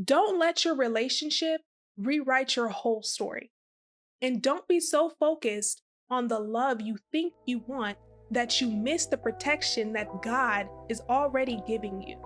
Don't let your relationship rewrite your whole story. And don't be so focused on the love you think you want that you miss the protection that God is already giving you.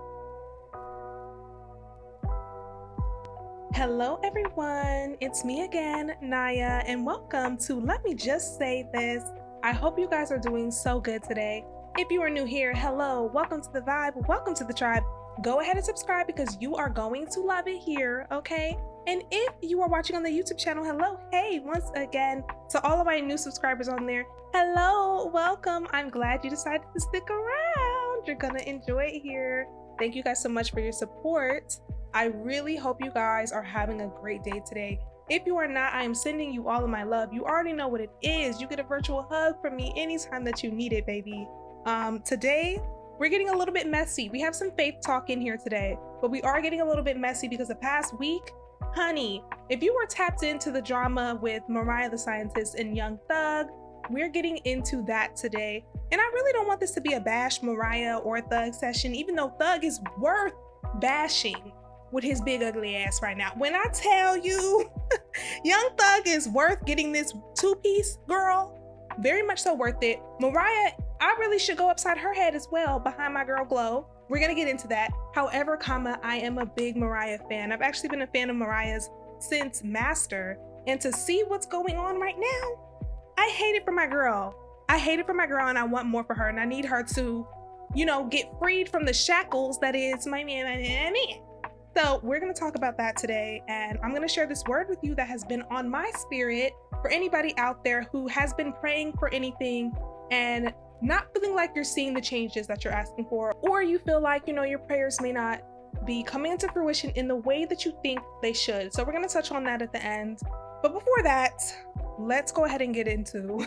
Hello, everyone. It's me again, Naya, and welcome to Let Me Just Say This. I hope you guys are doing so good today. If you are new here, hello, welcome to the vibe, welcome to the tribe. Go ahead and subscribe because you are going to love it here, okay? And if you are watching on the YouTube channel, hello, hey, once again, to all of my new subscribers on there, hello, welcome. I'm glad you decided to stick around. You're gonna enjoy it here. Thank you guys so much for your support. I really hope you guys are having a great day today. If you are not, I am sending you all of my love. You already know what it is. You get a virtual hug from me anytime that you need it, baby. Today, we're getting a little bit messy. We have some faith talk in here today, but we are getting a little bit messy because the past week, honey, if you were tapped into the drama with Mariah the Scientist and Young Thug, we're getting into that today. And I really don't want this to be a bash Mariah or Thug session, even though Thug is worth bashing with his big ugly ass right now. When I tell you, Young Thug is worth getting this two-piece, girl. Very much so worth it. Mariah, I really should go upside her head as well behind my girl Glow. We're gonna get into that. However, I am a big Mariah fan. I've actually been a fan of Mariah's since Master. And to see what's going on right now, I hate it for my girl. I hate it for my girl and I want more for her. And I need her to, get freed from the shackles that is my man. So we're going to talk about that today, and I'm going to share this word with you that has been on my spirit for anybody out there who has been praying for anything and not feeling like you're seeing the changes that you're asking for, or you feel like, your prayers may not be coming into fruition in the way that you think they should. So we're going to touch on that at the end. But before that, let's go ahead and get into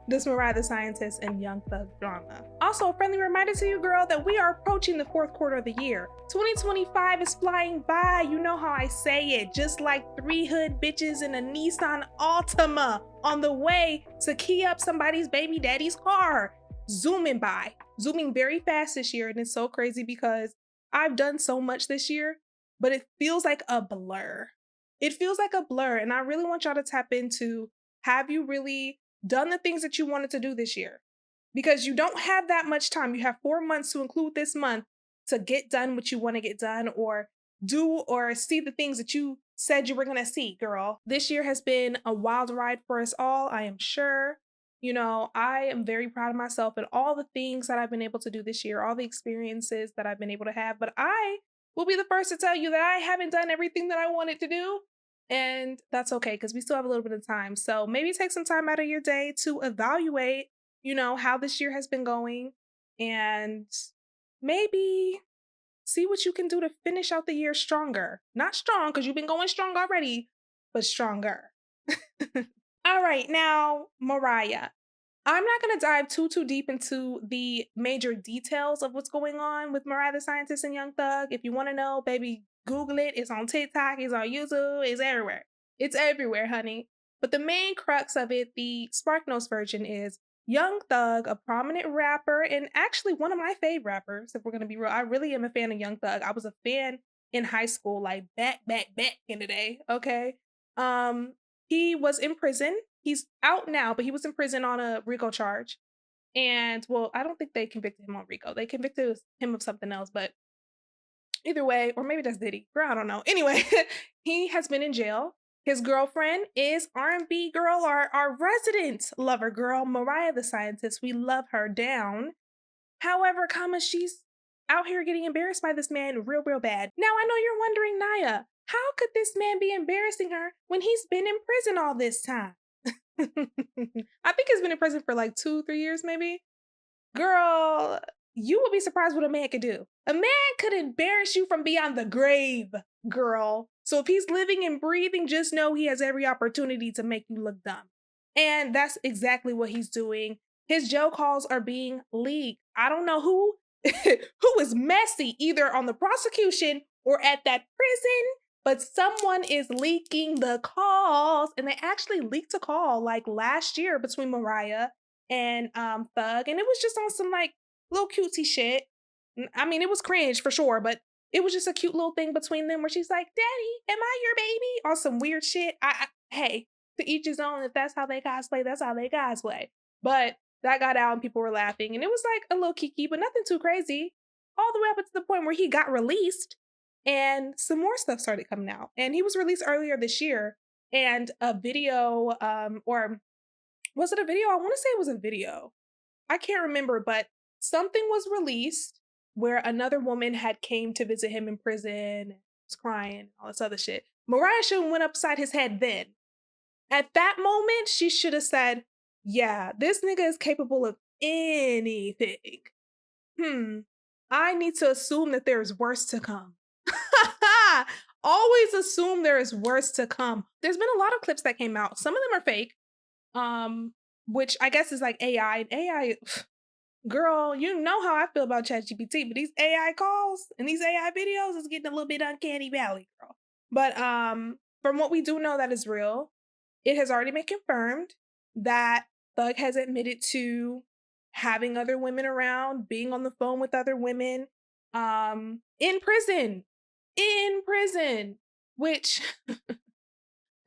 this Mariah the Scientist and Young Thug drama. Also, a friendly reminder to you, girl, that we are approaching the fourth quarter of the year. 2025 is flying by. You know how I say it, just like three hood bitches in a Nissan Altima on the way to key up somebody's baby daddy's car. Zooming by, zooming very fast this year. And it's so crazy because I've done so much this year, but it feels like a blur. It feels like a blur, and I really want y'all to tap into, have you really done the things that you wanted to do this year? Because you don't have that much time. You have 4 months to include this month to get done what you want to get done or do or see the things that you said you were going to see, girl. This year has been a wild ride for us all, I am sure. I am very proud of myself and all the things that I've been able to do this year, all the experiences that I've been able to have, but I will be the first to tell you that I haven't done everything that I wanted to do. And that's okay because we still have a little bit of time. So maybe take some time out of your day to evaluate, how this year has been going and maybe see what you can do to finish out the year stronger. Not strong because you've been going strong already, but stronger. All right, now, Mariah. I'm not going to dive too deep into the major details of what's going on with Mariah the Scientist and Young Thug. If you want to know, baby, Google it. It's on TikTok, it's on YouTube, it's everywhere. It's everywhere, honey. But the main crux of it, the SparkNotes version, is Young Thug, a prominent rapper and actually one of my fave rappers, if we're going to be real. I really am a fan of Young Thug. I was a fan in high school, like back in the day, okay? He was in prison. He's out now, but he was in prison on a RICO charge. And well, I don't think they convicted him on RICO. They convicted him of something else, but either way, or maybe that's Diddy. Girl, I don't know. Anyway, he has been in jail. His girlfriend is R&B girl, our resident lover girl, Mariah the Scientist. We love her down. However, she's out here getting embarrassed by this man real bad. Now, I know you're wondering, Naya, how could this man be embarrassing her when he's been in prison all this time? I think he's been in prison for like 2-3 years, maybe. Girl, you would be surprised what a man could do. A man could embarrass you from beyond the grave, girl. So if he's living and breathing, just know he has every opportunity to make you look dumb. And that's exactly what he's doing. His jail calls are being leaked. I don't know who is messy, either on the prosecution or at that prison, but someone is leaking the calls. And they actually leaked a call like last year between Mariah and Thug. And it was just on some like little cutesy shit. I mean, it was cringe for sure, but It was just a cute little thing between them where she's like, "Daddy, am I your baby?" On some weird shit. Hey, to each his own. If that's how they cosplay, that's how they cosplay. But that got out and people were laughing, and it was like a little kiki, but nothing too crazy. All the way up to the point where he got released, and some more stuff started coming out. And he was released earlier this year, and a video, or was it a video? I want to say it was a video. I can't remember, but something was released where another woman had came to visit him in prison and was crying, all this other shit. Mariah should have went upside his head then. At that moment, she should have said, yeah, this nigga is capable of anything. I need to assume that there is worse to come. Always assume there is worse to come. There's been a lot of clips that came out. Some of them are fake, which I guess is like AI. And AI, girl, you know how I feel about ChatGPT, but these AI calls and these AI videos is getting a little bit uncanny valley, girl. But from what we do know that is real, it has already been confirmed that Thug has admitted to having other women around, being on the phone with other women, in prison, which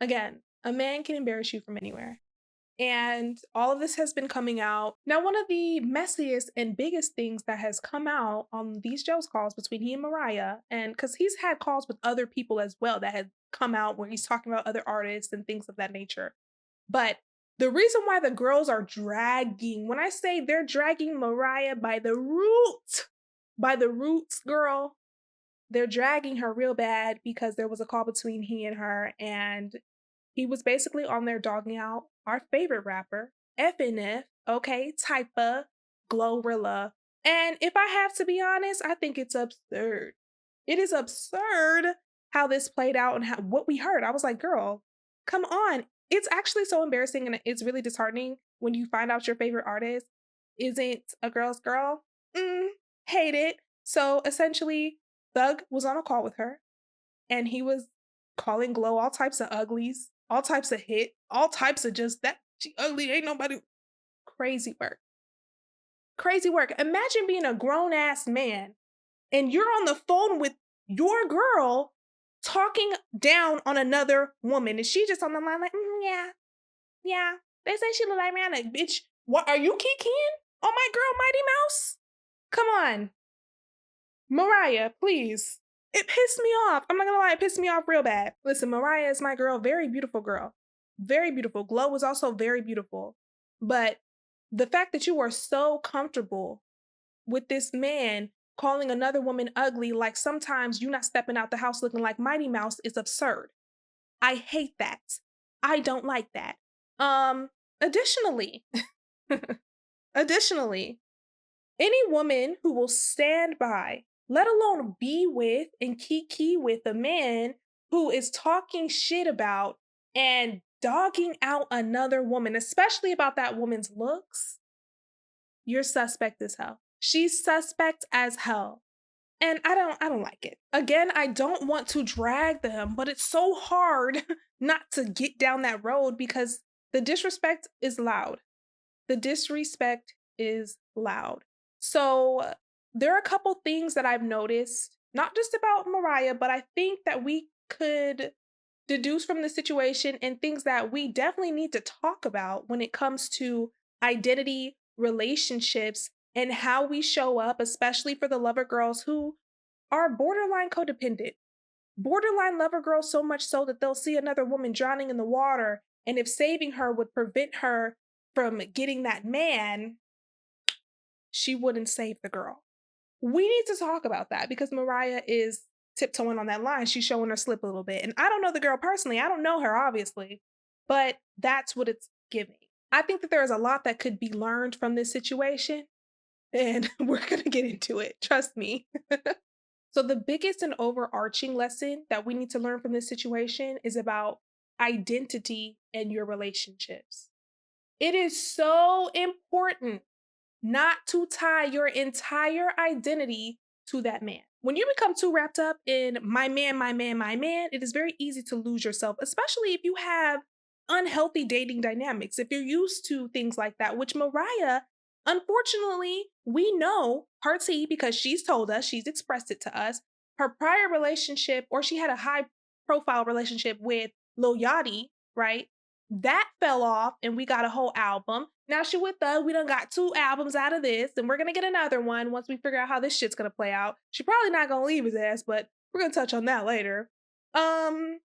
again, a man can embarrass you from anywhere. And all of this has been coming out. Now, one of the messiest and biggest things that has come out on these Joe's calls between he and Mariah, and because he's had calls with other people as well that had come out where he's talking about other artists and things of that nature. But the reason why the girls are dragging, when I say they're dragging Mariah by the roots, girl, they're dragging her real bad because there was a call between he and her, and he was basically on there dogging out our favorite rapper, FNF, okay, Typa, Glorilla. And if I have to be honest, I think it's absurd. It is absurd how this played out and what we heard. I was like, girl, come on. It's actually so embarrassing and it's really disheartening when you find out your favorite artist isn't a girl's girl. Hate it. So essentially, Thug was on a call with her and he was calling Glow all types of uglies, all types of hit, all types of just that she ugly, ain't nobody. Crazy work. Crazy work. Imagine being a grown ass man and you're on the phone with your girl talking down on another woman and she just on the line like, yeah. They say she look like Rihanna. Bitch, what are you kikiing on my girl Mighty Mouse? Come on. Mariah, please. It pissed me off. I'm not gonna lie, it pissed me off real bad. Listen, Mariah is my girl, very beautiful girl. Very beautiful. Glow was also very beautiful. But the fact that you are so comfortable with this man calling another woman ugly, like sometimes you not stepping out the house looking like Mighty Mouse, is absurd. I hate that. I don't like that. Additionally, any woman who will stand by, let alone be with and kiki with a man who is talking shit about and dogging out another woman, especially about that woman's looks, you're suspect as hell. She's suspect as hell. And I don't like it. Again, I don't want to drag them, but it's so hard not to get down that road because the disrespect is loud. The disrespect is loud. So there are a couple things that I've noticed, not just about Mariah, but I think that we could deduce from the situation and things that we definitely need to talk about when it comes to identity, relationships, and how we show up, especially for the lover girls who are borderline codependent. Borderline lover girls so much so that they'll see another woman drowning in the water, and if saving her would prevent her from getting that man, she wouldn't save the girl. We need to talk about that because Mariah is tiptoeing on that line. She's showing her slip a little bit. And I don't know the girl personally. I don't know her, obviously. But that's what it's giving. I think that there is a lot that could be learned from this situation. And we're going to get into it. Trust me. So the biggest and overarching lesson that we need to learn from this situation is about identity and your relationships. It is so important not to tie your entire identity to that man. When you become too wrapped up in my man, it is very easy to lose yourself, especially if you have unhealthy dating dynamics. If you're used to things like that, which Mariah, unfortunately, we know her tea because she's told us, she's expressed it to us. her prior relationship, or she had a high profile relationship with Lil Yachty, right? That fell off and we got a whole album. Now she with us. We done got 2 albums out of this, and we're gonna get another one once we figure out how this shit's gonna play out. She probably not gonna leave his ass, but we're gonna touch on that later. Um,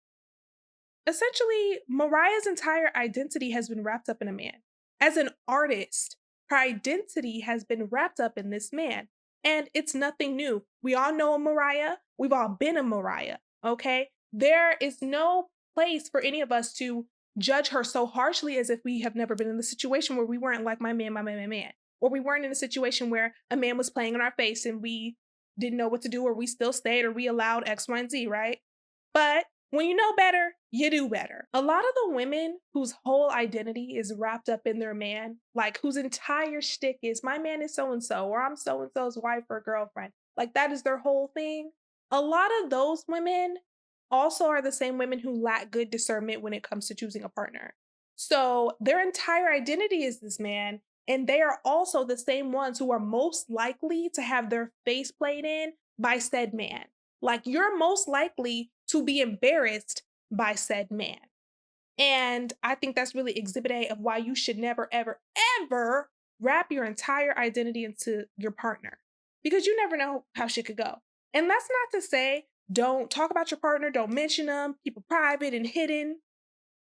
Essentially, Mariah's entire identity has been wrapped up in a man. As an artist, her identity has been wrapped up in this man. And it's nothing new. We all know a Mariah. We've all been a Mariah. Okay. There is no place for any of us to judge her so harshly as if we have never been in the situation where we weren't like my man, my man, my man. Or we weren't in a situation where a man was playing in our face and we didn't know what to do, or we still stayed, or we allowed X, Y, and Z, right? But when you know better, you do better. A lot of the women whose whole identity is wrapped up in their man, like whose entire shtick is my man is so and so, or I'm so and so's wife or girlfriend, like that is their whole thing. A lot of those women also are the same women who lack good discernment when it comes to choosing a partner. So their entire identity is this man, and they are also the same ones who are most likely to have their face played in by said man. Like you're most likely to be embarrassed by said man. And I think that's really exhibit A of why you should never, ever, ever wrap your entire identity into your partner, because you never know how shit could go. And that's not to say don't talk about your partner, don't mention them, keep it private and hidden.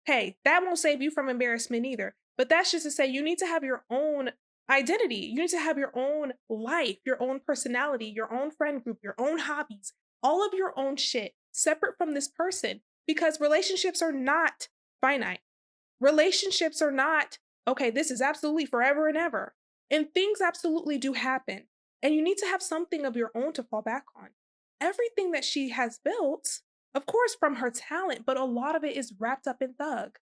Hey, that won't save you from embarrassment either. But that's just to say you need to have your own identity. You need to have your own life, your own personality, your own friend group, your own hobbies, all of your own shit separate from this person, because relationships are not finite. Relationships are not, okay, this is absolutely forever and ever. And things absolutely do happen. And you need to have something of your own to fall back on. Everything that she has built, of course, from her talent, but a lot of it is wrapped up in Thug.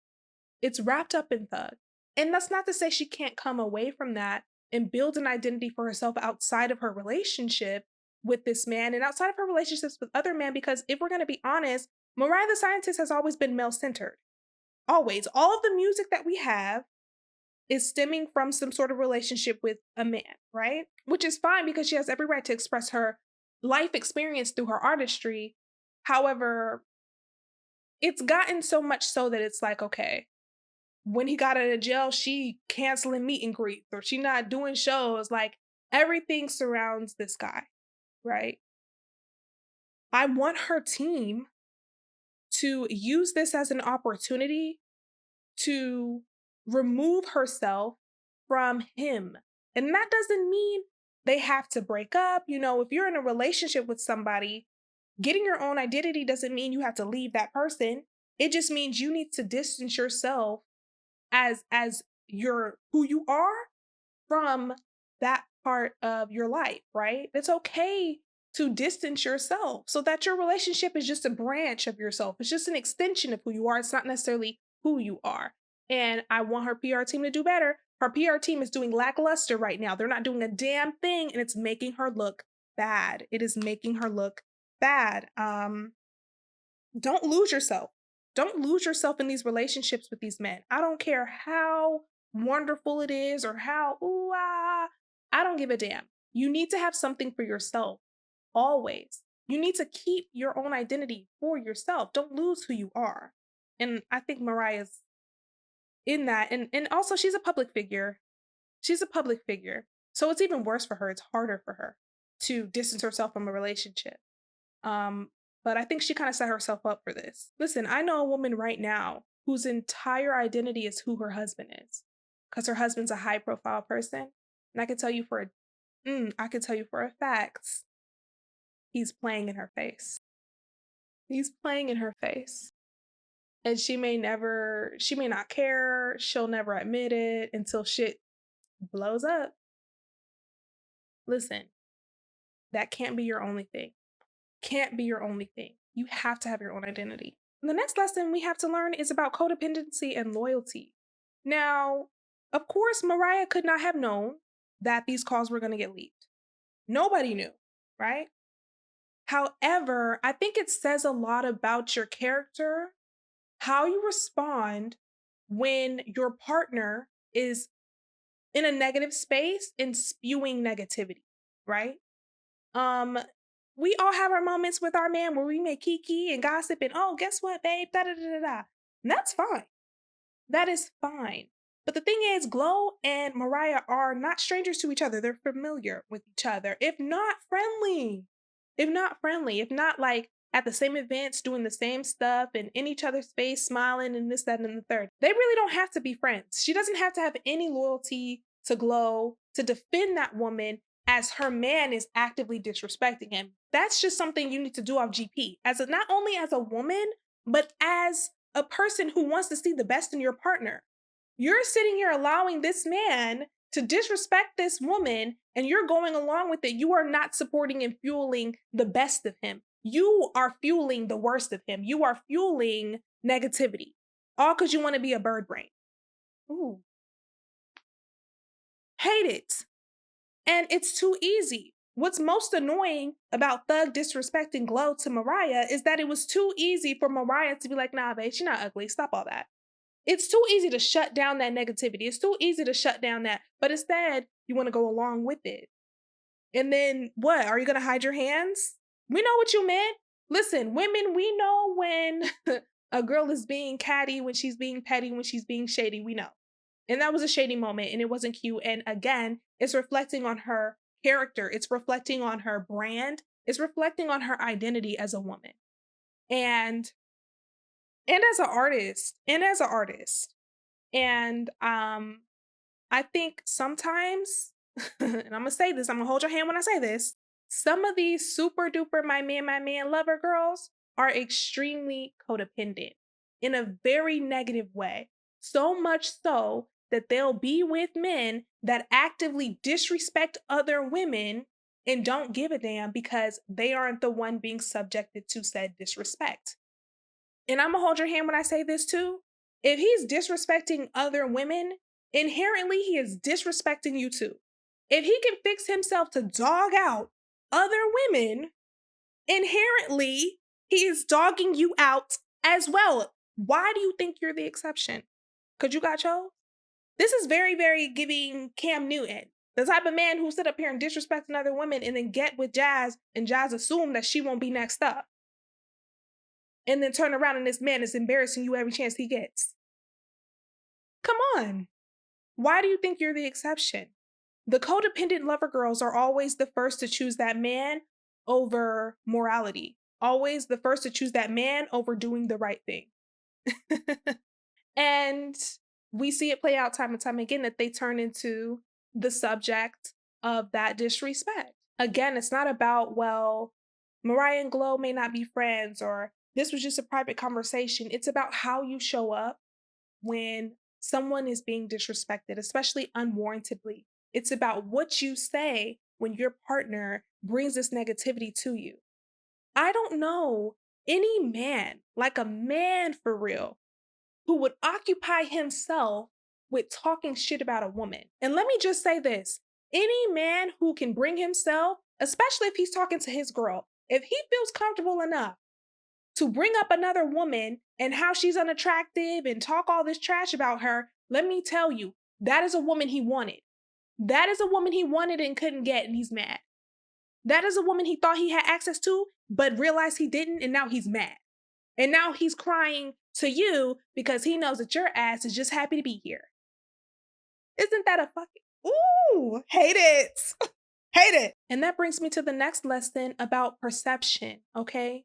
It's wrapped up in Thug. And that's not to say she can't come away from that and build an identity for herself outside of her relationship with this man and outside of her relationships with other men, because if we're going to be honest, Mariah the Scientist has always been male centered. Always. All of the music that we have is stemming from some sort of relationship with a man, right? Which is fine because she has every right to express her life experience through her artistry. However, it's gotten so much so that it's like, okay, when he got out of jail, she canceling meet and greets, or she not doing shows. Like everything surrounds this guy, right? I want her team to use this as an opportunity to remove herself from him. And that doesn't mean they have to break up. You know, if you're in a relationship with somebody, getting your own identity doesn't mean you have to leave that person. It just means you need to distance yourself as your who you are from that part of your life, right? It's okay to distance yourself so that your relationship is just a branch of yourself. It's just an extension of who you are. It's not necessarily who you are. And I want her PR team to do better. Her PR team is doing lackluster right now. They're not doing a damn thing, and it's making her look bad. It is making her look bad. Don't lose yourself. Don't lose yourself in these relationships with these men. I don't care how wonderful it is or how, ooh, ah, I don't give a damn. You need to have something for yourself always. You need to keep your own identity for yourself. Don't lose who you are. And I think Mariah's in that. And also, she's a public figure. She's a public figure. So it's even worse for her. It's harder for her to distance herself from a relationship. But I think she kind of set herself up for this. Listen, I know a woman right now whose entire identity is who her husband is, because her husband's a high profile person. And I can tell you for a fact, he's playing in her face. He's playing in her face. And she may not care. She'll never admit it until shit blows up. Listen, that can't be your only thing. Can't be your only thing. You have to have your own identity. And the next lesson we have to learn is about codependency and loyalty. Now, of course, Mariah could not have known that these calls were going to get leaked. Nobody knew, right? However, I think it says a lot about your character, how you respond when your partner is in a negative space and spewing negativity, right? We all have our moments with our man where we may kiki and gossip and, oh, guess what, babe? Da da da da da. And that's fine. That is fine. But the thing is, Glow and Mariah are not strangers to each other. They're familiar with each other, if not friendly. If not like at the same events, doing the same stuff and in each other's face, smiling and this, that, and the third. They really don't have to be friends. She doesn't have to have any loyalty to Glow to defend that woman as her man is actively disrespecting him. That's just something you need to do off GP. Not only as a woman, but as a person who wants to see the best in your partner. You're sitting here allowing this man to disrespect this woman and you're going along with it. You are not supporting and fueling the best of him. You are fueling the worst of him. You are fueling negativity. All because you want to be a bird brain. Ooh. Hate it. And it's too easy. What's most annoying about Thug disrespecting Glow to Mariah is that it was too easy for Mariah to be like, nah, babe, she's not ugly. Stop all that. It's too easy to shut down that negativity. It's too easy to shut down that. But instead, you want to go along with it. And then what? Are you going to hide your hands? We know what you meant. Listen, women, we know when a girl is being catty, when she's being petty, when she's being shady. We know. And that was a shady moment and it wasn't cute. And again, it's reflecting on her character. It's reflecting on her brand. It's reflecting on her identity as a woman. And as an artist. And I think sometimes, and I'm gonna say this, I'm gonna hold your hand when I say this, some of these super duper my man lover girls are extremely codependent in a very negative way. So much so that they'll be with men that actively disrespect other women and don't give a damn because they aren't the one being subjected to said disrespect. And I'm gonna hold your hand when I say this too. If he's disrespecting other women, inherently he is disrespecting you too. If he can fix himself to dog out other women, inherently he is dogging you out as well. Why do you think you're the exception? Because you got chose? This is very, very giving Cam Newton. The type of man who sit up here and disrespect another woman and then get with Jazz and Jazz assume that she won't be next up. And then turn around and this man is embarrassing you every chance he gets. Come on. Why do you think you're the exception? The codependent lover girls are always the first to choose that man over morality. Always the first to choose that man over doing the right thing. And we see it play out time and time again that they turn into the subject of that disrespect. Again, it's not about, well, Mariah and Glow may not be friends or this was just a private conversation. It's about how you show up when someone is being disrespected, especially unwarrantedly. It's about what you say when your partner brings this negativity to you. I don't know any man, like a man for real, who would occupy himself with talking shit about a woman. And let me just say this, any man who can bring himself, especially if he's talking to his girl, if he feels comfortable enough to bring up another woman and how she's unattractive and talk all this trash about her, let me tell you, that is a woman he wanted. That is a woman he wanted and couldn't get, and he's mad. That is a woman he thought he had access to, but realized he didn't, and now he's mad. And now he's crying to you because he knows that your ass is just happy to be here. Isn't that a fucking... Ooh, hate it. Hate it. And that brings me to the next lesson about perception, okay?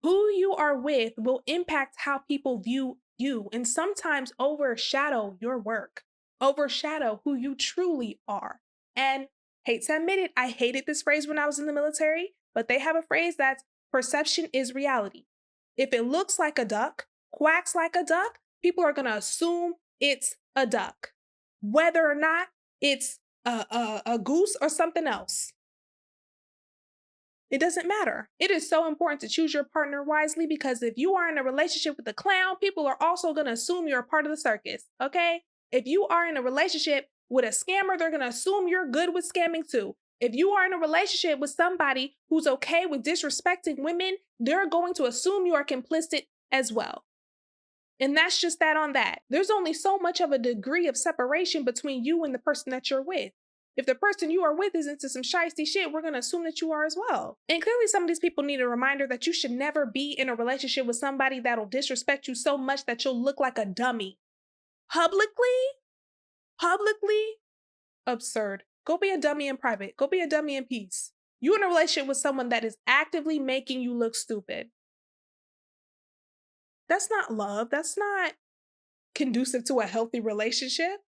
Who you are with will impact how people view you and sometimes overshadow your work, overshadow who you truly are. And hate to admit it, I hated this phrase when I was in the military, but they have a phrase that's perception is reality. If it looks like a duck, quacks like a duck, people are going to assume it's a duck, whether or not it's a goose or something else. It doesn't matter. It is so important to choose your partner wisely because if you are in a relationship with a clown, people are also going to assume you're a part of the circus, okay? If you are in a relationship with a scammer, they're going to assume you're good with scamming too. If you are in a relationship with somebody who's okay with disrespecting women, they're going to assume you are complicit as well. And that's just that on that. There's only so much of a degree of separation between you and the person that you're with. if the person you are with is into some shiesty shit, we're going to assume that you are as well. And clearly some of these people need a reminder that you should never be in a relationship with somebody that'll disrespect you so much that you'll look like a dummy. Publicly, absurd. Go be a dummy in private. Go be a dummy in peace. You in a relationship with someone that is actively making you look stupid. That's not love. That's not conducive to a healthy relationship.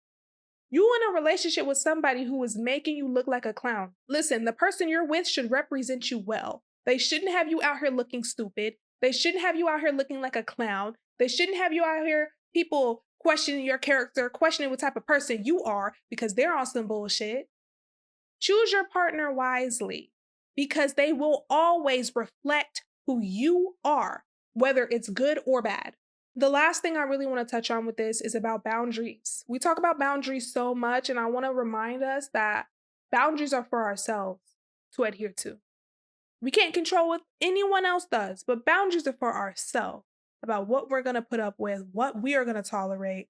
You in a relationship with somebody who is making you look like a clown. Listen, the person you're with should represent you well. They shouldn't have you out here looking stupid. They shouldn't have you out here looking like a clown. They shouldn't have you out here, people questioning your character, questioning what type of person you are because they're on some bullshit. Choose your partner wisely because they will always reflect who you are, whether it's good or bad. The last thing I really want to touch on with this is about boundaries. We talk about boundaries so much, and I want to remind us that boundaries are for ourselves to adhere to. We can't control what anyone else does, but boundaries are for ourselves about what we're going to put up with, what we are going to tolerate.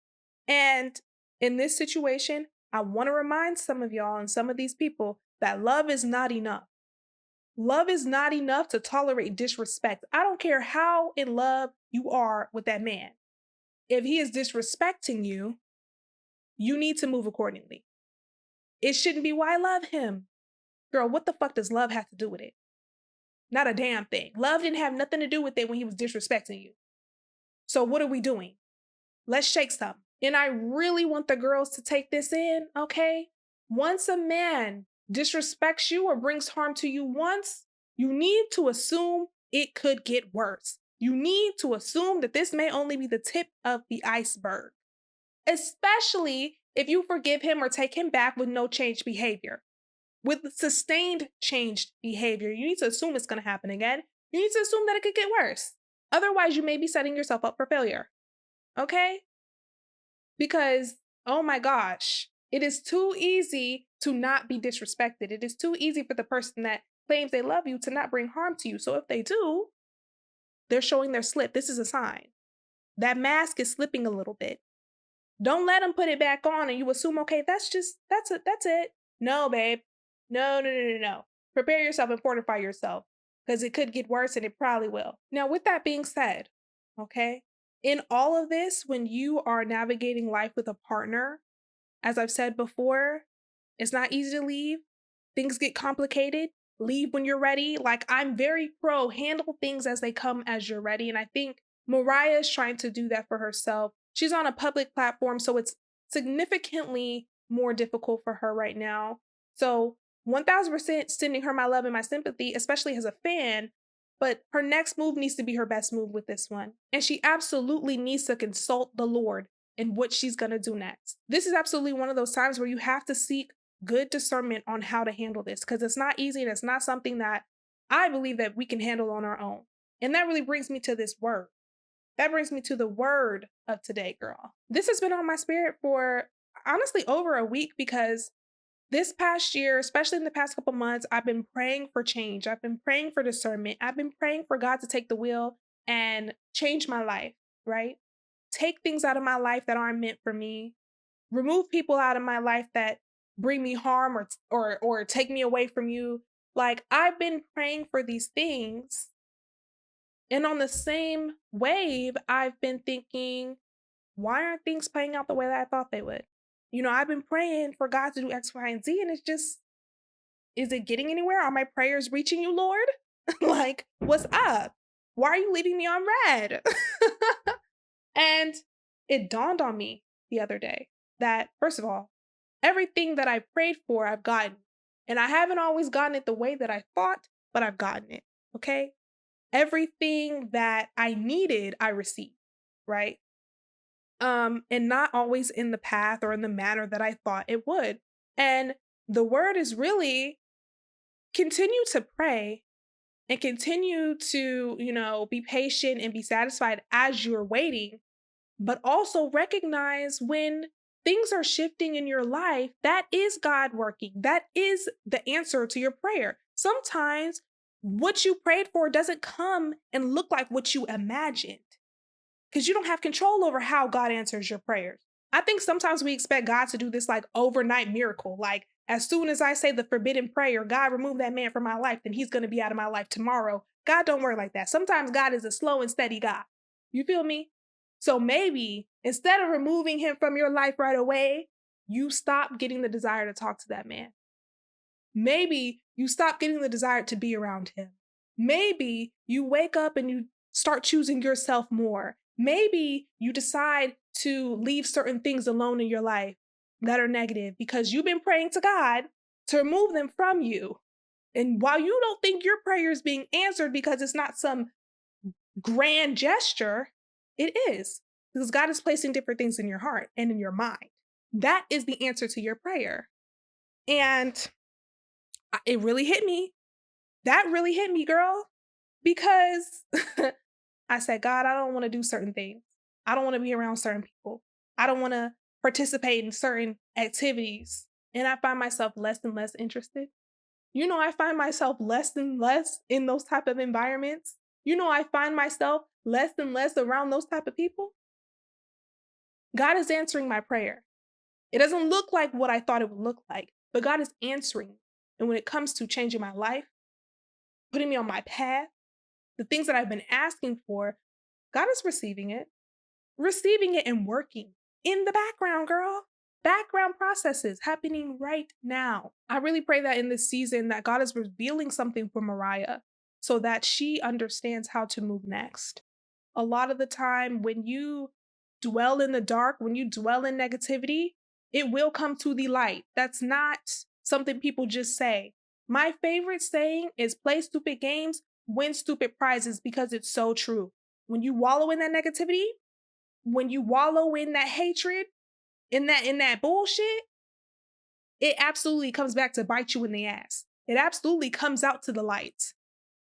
And in this situation, I want to remind some of y'all and some of these people that love is not enough. Love is not enough to tolerate disrespect. I don't care how in love you are with that man. If he is disrespecting you, you need to move accordingly. It shouldn't be why I love him. Girl, what the fuck does love have to do with it? Not a damn thing. Love didn't have nothing to do with it when he was disrespecting you. So what are we doing? Let's shake something. And I really want the girls to take this in, okay? Once a man disrespects you or brings harm to you once, you need to assume it could get worse. You need to assume that this may only be the tip of the iceberg, especially if you forgive him or take him back with no changed behavior. With sustained changed behavior, you need to assume it's going to happen again. You need to assume that it could get worse. Otherwise, you may be setting yourself up for failure, okay? Because, oh my gosh, it is too easy to not be disrespected. It is too easy for the person that claims they love you to not bring harm to you. So if they do, they're showing their slip. This is a sign. That mask is slipping a little bit. Don't let them put it back on and you assume, okay, that's it. No, babe. No. Prepare yourself and fortify yourself because it could get worse and it probably will. Now, with that being said, okay, in all of this, when you are navigating life with a partner, as I've said before, it's not easy to leave. Things get complicated. Leave when you're ready. Like, I'm very pro handle things as they come as you're ready. And I think Mariah is trying to do that for herself. She's on a public platform, so it's significantly more difficult for her right now. So 1000% sending her my love and my sympathy, especially as a fan. But her next move needs to be her best move with this one. And she absolutely needs to consult the Lord in what she's going to do next. This is absolutely one of those times where you have to seek good discernment on how to handle this because it's not easy and it's not something that I believe that we can handle on our own. And that really brings me to this word. That brings me to the word of today, girl. This has been on my spirit for honestly over a week because this past year, especially in the past couple months, I've been praying for change. I've been praying for discernment. I've been praying for God to take the wheel and change my life, right? Take things out of my life that aren't meant for me. Remove people out of my life that bring me harm or take me away from you. Like, I've been praying for these things. And on the same wave, I've been thinking, why aren't things playing out the way that I thought they would? You know, I've been praying for God to do X, Y, and Z, and it's just, is it getting anywhere? Are my prayers reaching you, Lord? Like, what's up? Why are you leaving me on red? And it dawned on me the other day that, first of all, everything that I prayed for, I've gotten. And I haven't always gotten it the way that I thought, but I've gotten it, okay? Everything that I needed, I received, right? And not always in the path or in the manner that I thought it would. And the word is really continue to pray and continue to, be patient and be satisfied as you're waiting, but also recognize when things are shifting in your life, that is God working. That is the answer to your prayer. Sometimes what you prayed for doesn't come and look like what you imagined because you don't have control over how God answers your prayers. I think sometimes we expect God to do this like overnight miracle. Like As soon as I say the forbidden prayer, God remove that man from my life, then he's going to be out of my life tomorrow. God don't work like that. Sometimes God is a slow and steady God. You feel me? So maybe instead of removing him from your life right away, you stop getting the desire to talk to that man. Maybe you stop getting the desire to be around him. Maybe you wake up and you start choosing yourself more. Maybe you decide to leave certain things alone in your life that are negative because you've been praying to God to remove them from you. And while you don't think your prayer is being answered because it's not some grand gesture, it is, because God is placing different things in your heart and in your mind. That is the answer to your prayer. And it really hit me. That really hit me, girl, because I said, God, I don't want to do certain things. I don't want to be around certain people. I don't want to participate in certain activities. And I find myself less and less interested. I find myself less and less in those type of environments. I find myself less and less around those type of people. God is answering my prayer. It doesn't look like what I thought it would look like, but God is answering. And when it comes to changing my life, putting me on my path, the things that I've been asking for, God is receiving it and working in the background, girl. Background processes happening right now. I really pray that in this season that God is revealing something for Mariah so that she understands how to move next. A lot of the time when you dwell in the dark, when you dwell in negativity, it will come to the light. That's not something people just say. My favorite saying is play stupid games, win stupid prizes, because it's so true. When you wallow in that negativity, when you wallow in that hatred, in that bullshit, it absolutely comes back to bite you in the ass. It absolutely comes out to the light.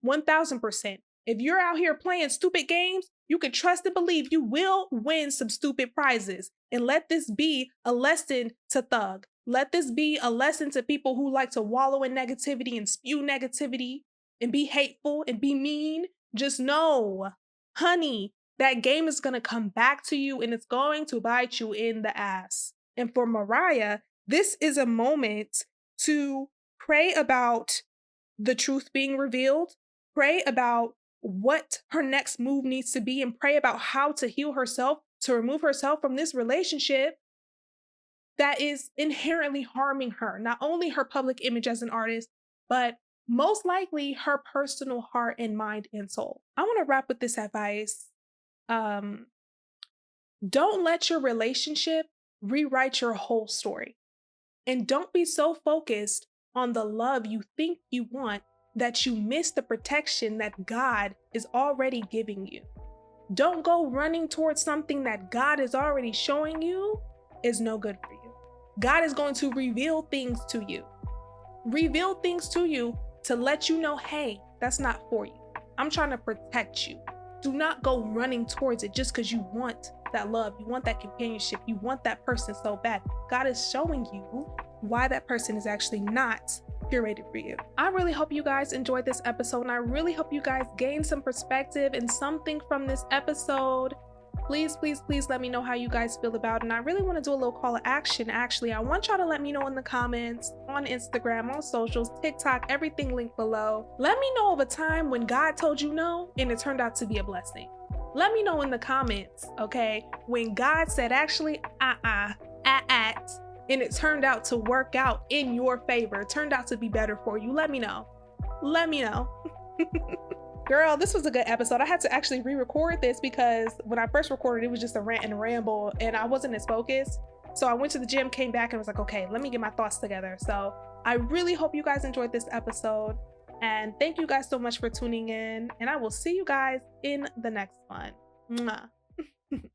1000%. If you're out here playing stupid games, you can trust and believe you will win some stupid prizes. And let this be a lesson to thug. Let this be a lesson to people who like to wallow in negativity and spew negativity and be hateful and be mean. Just know, honey, that game is going to come back to you and it's going to bite you in the ass. And for Mariah, this is a moment to pray about the truth being revealed, pray about what her next move needs to be, and pray about how to heal herself, to remove herself from this relationship that is inherently harming her, not only her public image as an artist, but most likely her personal heart and mind and soul. I want to wrap with this advice. Don't let your relationship rewrite your whole story. And don't be so focused on the love you think you want that you miss the protection that God is already giving you. Don't go running towards something that God is already showing you is no good for you. God is going to reveal things to you. Reveal things to you to let you know, hey, that's not for you. I'm trying to protect you. Do not go running towards it just because you want that love, you want that companionship, you want that person so bad. God is showing you why that person is actually not curated for you. I really hope you guys enjoyed this episode, and I really hope you guys gained some perspective and something from this episode. Please, please, please let me know how you guys feel about it. And I really want to do a little call to action. Actually, I want y'all to let me know in the comments, on Instagram, on socials, TikTok, everything linked below. Let me know of a time when God told you no and it turned out to be a blessing. Let me know in the comments, okay, when God said actually, and it turned out to work out in your favor. It turned out to be better for you. Let me know. Let me know. Girl, this was a good episode. I had to actually re-record this because when I first recorded, it was just a rant and a ramble and I wasn't as focused. So I went to the gym, came back and was like, okay, let me get my thoughts together. So I really hope you guys enjoyed this episode. And thank you guys so much for tuning in. And I will see you guys in the next one. Mwah.